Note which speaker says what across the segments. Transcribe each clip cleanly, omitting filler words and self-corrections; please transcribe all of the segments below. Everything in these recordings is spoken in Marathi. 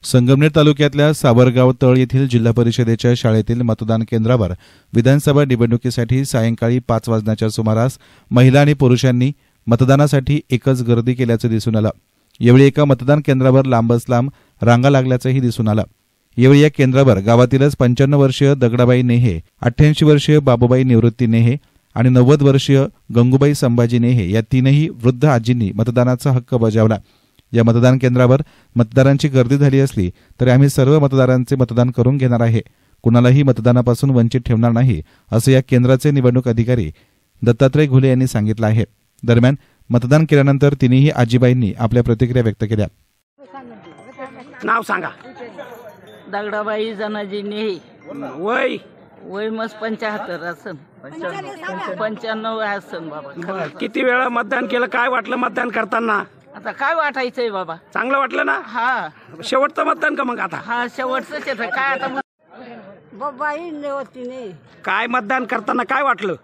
Speaker 1: संगमनेर तालुक्यातल्या सावरगाव तळ येथील जिल्हा परिषदेच्या शाळेतील मतदान केंद्रावर विधानसभा निवडणुकीसाठी सायंकाळी 5 वाजण्याच्या सुमारास महिला आणि पुरुषांनी मतदानासाठी एकच गर्दी केल्याचं दिसून आलं। यावेळी एका मतदान केंद्रावर लांबच लांब रांगा लागल्याचंही दिसून आलं। यावेळी या केंद्रावर गावातीलच 95 वर्षीय दगडाबाई नेहे, 88 वर्षीय बाबूबाई निवृत्ती नेहे आणि 90 वर्षीय गंगूबाई संभाजी नेहे या तीनही वृद्ध आजींनी मतदानाचा हक्क बजावला। या मतदान केंद्रावर मतदारांची गर्दी झाली असली तरी आम्ही सर्व मतदारांचे मतदान करून घेणार आहे, कुणालाही मतदानापासून वंचित ठेवणार नाही, असं या केंद्राचे निवडणूक अधिकारी दत्तात्रय घुले यांनी सांगितलं आहे। दरम्यान मतदान केल्यानंतर तिन्ही आजीबाईंनी आपल्या प्रतिक्रिया व्यक्त केल्या।
Speaker 2: नाव सांगा।
Speaker 3: दगडाबाई जनाजी नेहे। वय मस्त 75 असन, 95 असन बाबा।
Speaker 2: किती वेळा मतदान केलं, काय वाटलं मतदान करताना?
Speaker 3: आता काय वाटायचंय बाबा,
Speaker 2: चांगलं वाटलं ना?
Speaker 3: हा
Speaker 2: शेवटचं मतदान का मग आता?
Speaker 3: हा शेवटच येत काय आता
Speaker 4: बाबाई नेवतीने
Speaker 2: काय मतदान करताना काय वाटलं?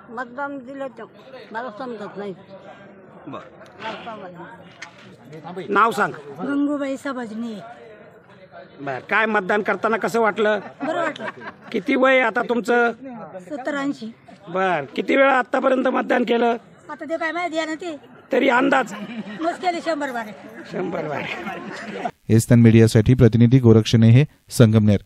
Speaker 4: मतदान दिलं तर मला समजत नाही।
Speaker 2: नाव सांग।
Speaker 4: गंगूबाई संभाजी।
Speaker 2: बर, काय मतदान करताना कसं वाटलं?
Speaker 4: बरं वाटलं।
Speaker 2: किती वय आता तुमचं?
Speaker 4: 70-80।
Speaker 2: बर, किती वेळा आतापर्यंत मतदान केलं?
Speaker 4: आता ते काय माहिती आहे ना, ते
Speaker 2: तरी अंदाज?
Speaker 4: मस्त केले 100 बार।
Speaker 2: 100 बार।
Speaker 1: एस्तान मीडियासाठी प्रतिनिधी गोरक्ष नेहे, संगमनेर।